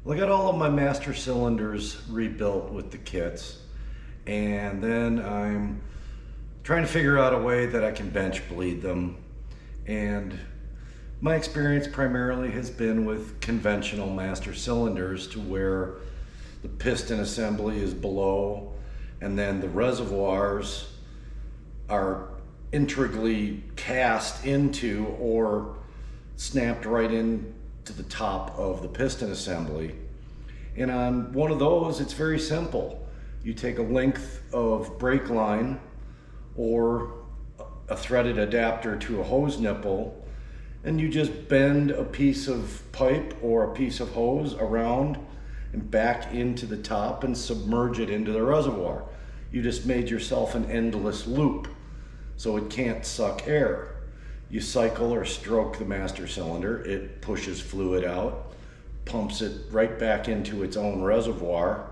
Well, I got all of my master cylinders rebuilt with the kits, and then I'm trying to figure out a way that I can bench bleed them. And my experience primarily has been with conventional master cylinders, to where the piston assembly is below and then the reservoirs are integrally cast into or snapped right in to the top of the piston assembly. And on one of those, it's very simple. You take a length of brake line or a threaded adapter to a hose nipple, and you just bend a piece of pipe or a piece of hose around and back into the top and submerge it into the reservoir. You just made yourself an endless loop, so it can't suck air. You cycle or stroke the master cylinder, it pushes fluid out, pumps it right back into its own reservoir,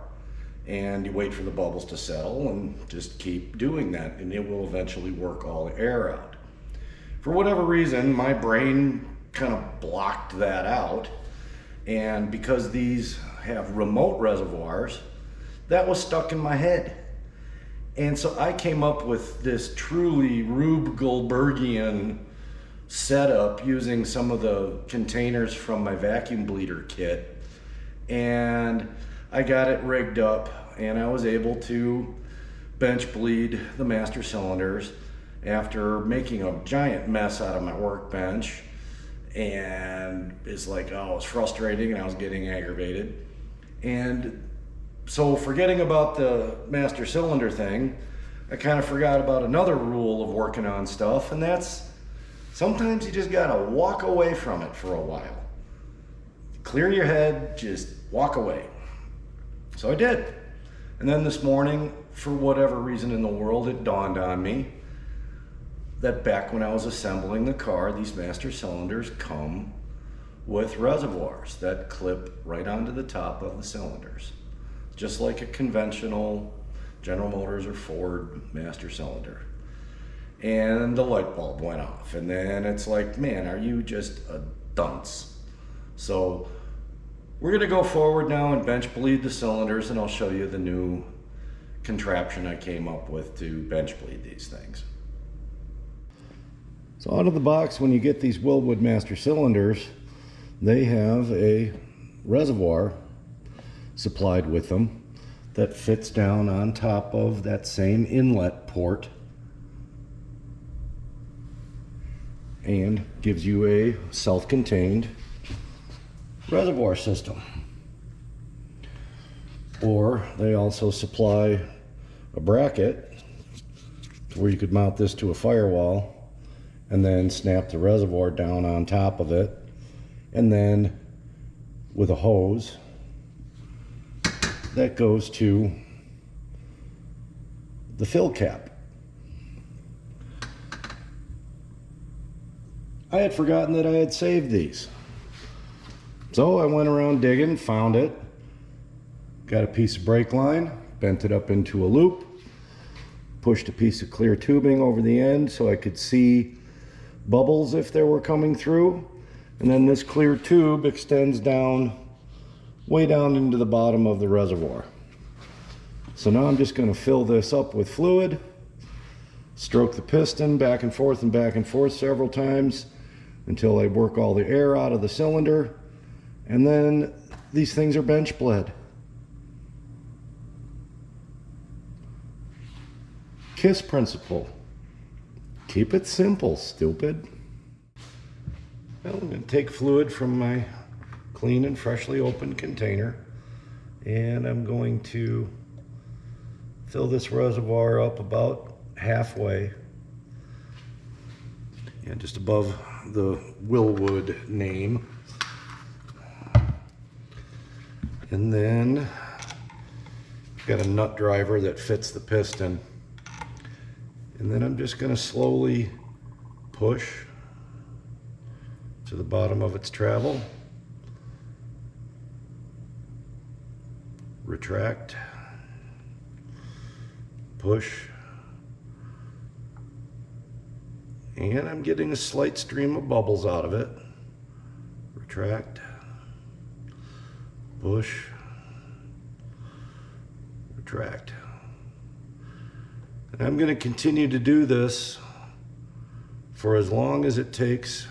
and you wait for the bubbles to settle and just keep doing that, and it will eventually work all the air out. For whatever reason, my brain kind of blocked that out, and because these have remote reservoirs, that was stuck in my head. And so I came up with this truly Rube Goldbergian setup using some of the containers from my vacuum bleeder kit, and I got it rigged up and I was able to bench bleed the master cylinders after making a giant mess out of my workbench. And it's like, oh, it was frustrating and I was getting aggravated. And so, forgetting about the master cylinder thing, I kind of forgot about another rule of working on stuff, and that's sometimes you just gotta walk away from it for a while. Clear your head, just walk away. So I did. And then this morning, for whatever reason in the world, it dawned on me that back when I was assembling the car, these master cylinders come with reservoirs that clip right onto the top of the cylinders, just like a conventional General Motors or Ford master cylinder. And the light bulb went off, and then it's like, man, are you just a dunce? So we're gonna go forward now and bench bleed the cylinders, and I'll show you the new contraption I came up with to bench bleed these things. So out of the box, when you get these Wilwood master cylinders, they have a reservoir supplied with them that fits down on top of that same inlet port and gives you a self-contained reservoir system. Or they also supply a bracket where you could mount this to a firewall and then snap the reservoir down on top of it, and then with a hose that goes to the fill cap. I had forgotten that I had saved these, so I went around digging, found it, got a piece of brake line, bent it up into a loop, pushed a piece of clear tubing over the end so I could see bubbles if they were coming through, and then this clear tube extends down, way down into the bottom of the reservoir. So now I'm just going to fill this up with fluid, stroke the piston back and forth several times until I work all the air out of the cylinder, and then these things are bench bled. KISS principle. Keep it simple, stupid. Well, I'm going to take fluid from my clean and freshly opened container, and I'm going to fill this reservoir up about halfway, and just above the Wilwood name. And then I've got a nut driver that fits the piston. And then I'm just going to slowly push to the bottom of its travel, retract, push, and I'm getting a slight stream of bubbles out of it. Retract, push, retract. And I'm going to continue to do this for as long as it takes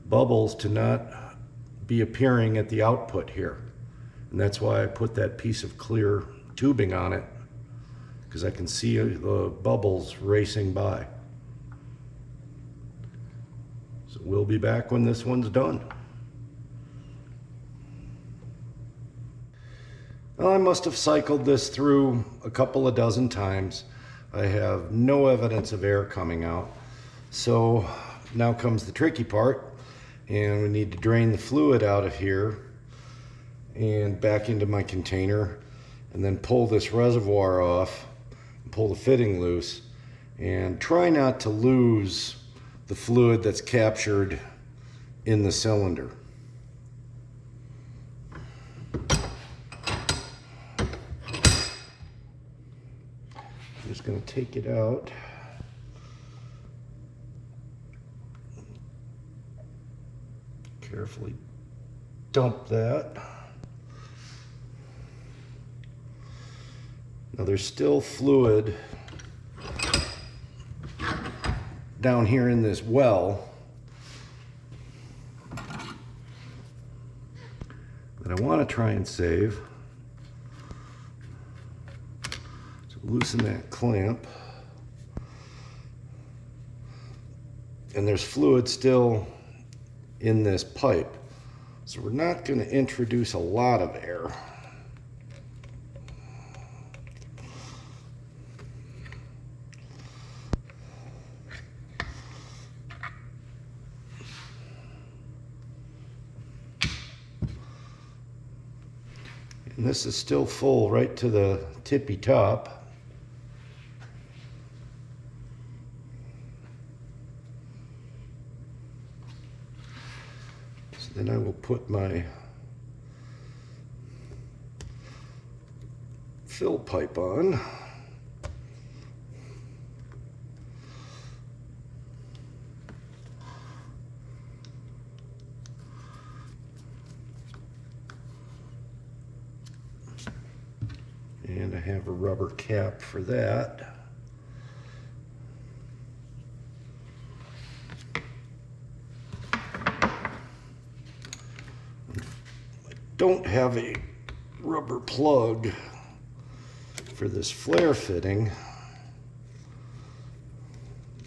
bubbles to not be appearing at the output here. And that's why I put that piece of clear tubing on it, because I can see the bubbles racing by. So we'll be back when this one's done. Well, I must have cycled this through a couple of dozen times. I have no evidence of air coming out. So now comes the tricky part, and we need to drain the fluid out of here and back into my container, and then pull this reservoir off, and pull the fitting loose, and try not to lose the fluid that's captured in the cylinder. I'm just going to take it out. Carefully dump that. Now there's still fluid down here in this well that I want to try and save. So loosen that clamp. And there's fluid still in this pipe. So we're not going to introduce a lot of air. And this is still full right to the tippy top. So then I will put my fill pipe on. And I have a rubber cap for that. I don't have a rubber plug for this flare fitting,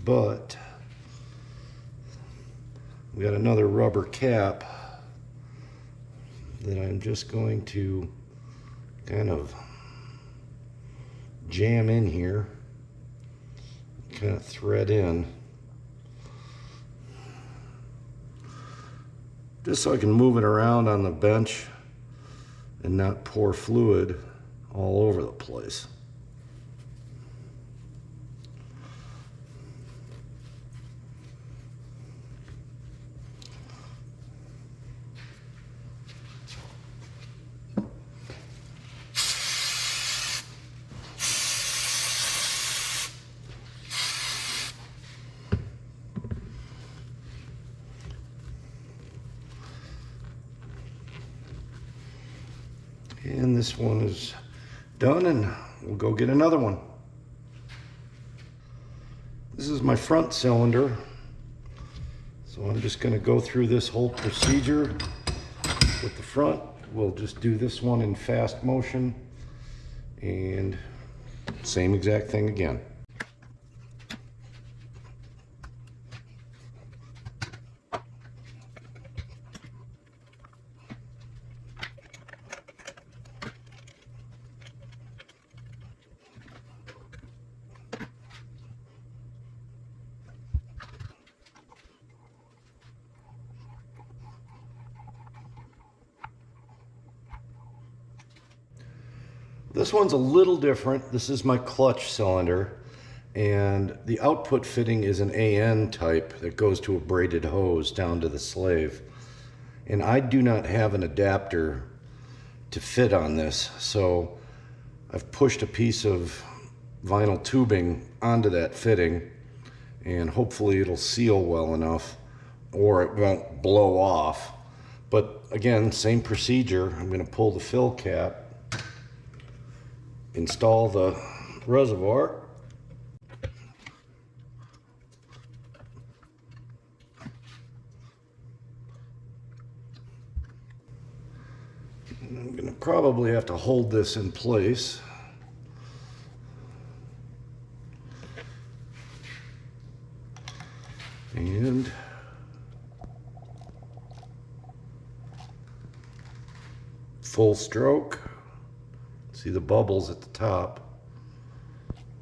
but we got another rubber cap that I'm just going to kind of jam in here, kind of thread in, just so I can move it around on the bench and not pour fluid all over the place. And this one is done, and we'll go get another one. This is my front cylinder. So I'm just going to go through this whole procedure with the front. We'll just do this one in fast motion and same exact thing again. This one's a little different. This is my clutch cylinder, and the output fitting is an AN type that goes to a braided hose down to the slave. And I do not have an adapter to fit on this, so I've pushed a piece of vinyl tubing onto that fitting, and hopefully it'll seal well enough or it won't blow off. But again, same procedure. I'm going to pull the fill cap, install the reservoir, I'm going to probably have to hold this in place. And full stroke. See the bubbles at the top.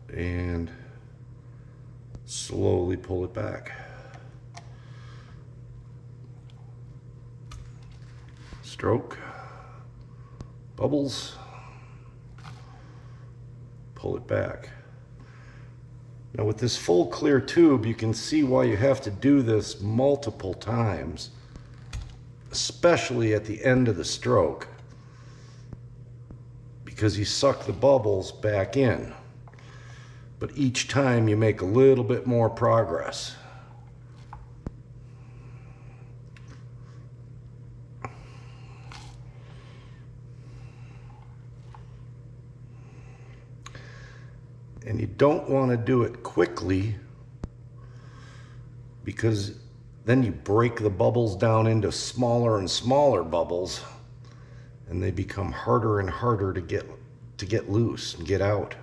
And slowly pull it back. Stroke. Bubbles. Pull it back. Now with this full clear tube, you can see why you have to do this multiple times, especially at the end of the stroke, because you suck the bubbles back in. But each time you make a little bit more progress. And you don't want to do it quickly, because then you break the bubbles down into smaller and smaller bubbles, and they become harder and harder to get loose and get out.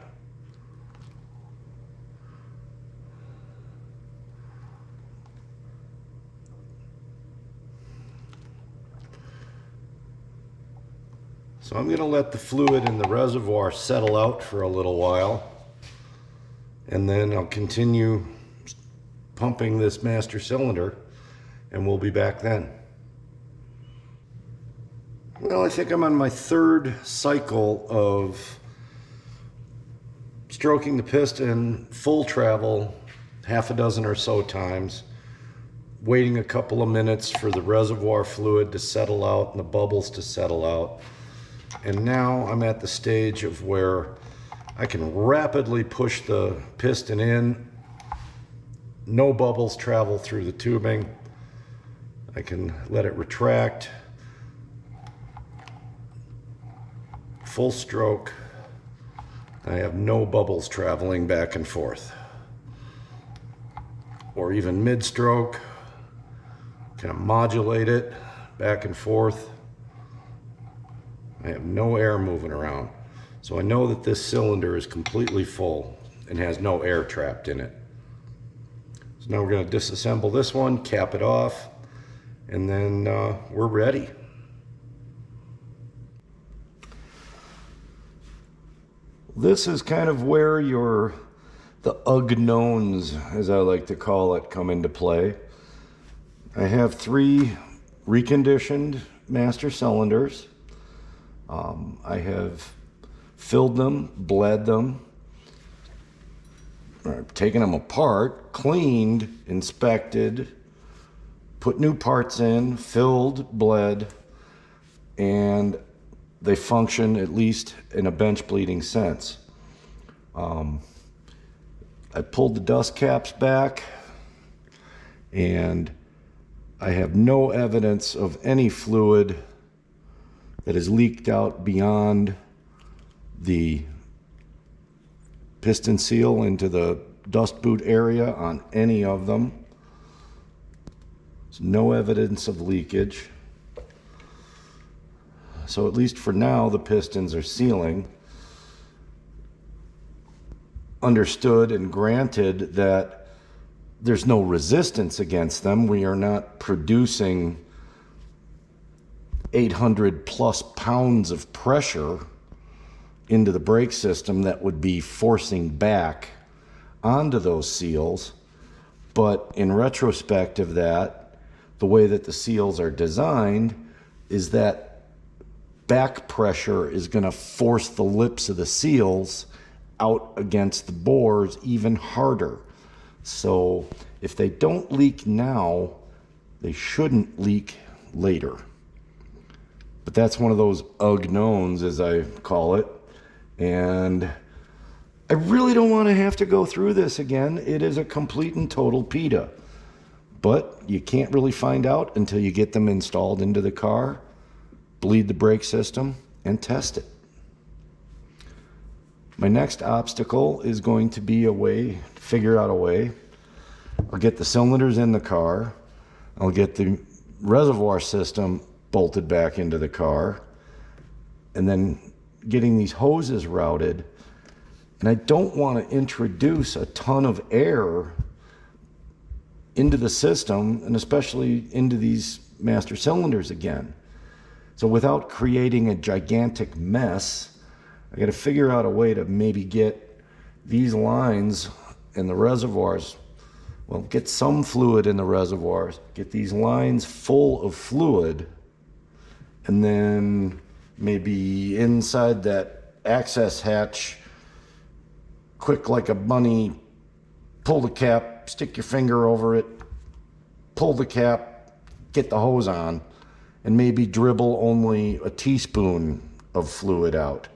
So I'm going to let the fluid in the reservoir settle out for a little while, and then I'll continue pumping this master cylinder, and we'll be back then. Well, I think I'm on my third cycle of stroking the piston full travel, half a dozen or so times, waiting a couple of minutes for the reservoir fluid to settle out and the bubbles to settle out. And now I'm at the stage of where I can rapidly push the piston in. No bubbles travel through the tubing. I can let it retract. Full stroke. I have no bubbles traveling back and forth. Or even mid-stroke. Kind of modulate it back and forth. I have no air moving around. So I know that this cylinder is completely full and has no air trapped in it. So now we're going to disassemble this one, cap it off, and then we're ready. This is kind of where the unknowns, as I like to call it, come into play. I have 3 reconditioned master cylinders. I have filled them, bled them, taken them apart, cleaned, inspected, put new parts in, filled, bled, and they function, at least in a bench bleeding sense. I pulled the dust caps back, and I have no evidence of any fluid that has leaked out beyond the piston seal into the dust boot area on any of them. There's no evidence of leakage. So at least for now, the pistons are sealing. Understood and granted that there's no resistance against them. We are not producing 800 plus pounds of pressure into the brake system that would be forcing back onto those seals. But in retrospect of that, the way that the seals are designed is that back pressure is going to force the lips of the seals out against the bores even harder. So if they don't leak now, they shouldn't leak later. But that's one of those unknowns, as I call it. And I really don't want to have to go through this again. It is a complete and total PETA. but you can't really find out until you get them installed into the car, bleed the brake system, and test it. My next obstacle is going to be figure out a way. I'll get the cylinders in the car. I'll get the reservoir system bolted back into the car, and then getting these hoses routed. And I don't want to introduce a ton of air into the system, and especially into these master cylinders again. So without creating a gigantic mess, I got to figure out a way to maybe get these lines in the reservoirs, well, get some fluid in the reservoirs, get these lines full of fluid, and then maybe inside that access hatch, quick like a bunny, pull the cap, stick your finger over it, pull the cap, get the hose on, and maybe dribble only a teaspoon of fluid out,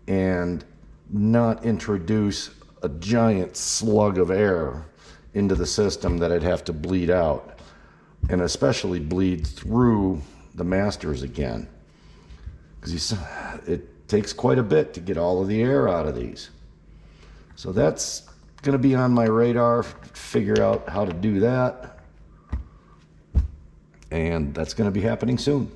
and not introduce a giant slug of air into the system that I'd have to bleed out, and especially bleed through the masters again, because it takes quite a bit to get all of the air out of these. So that's going to be on my radar, figure out how to do that, and that's going to be happening soon.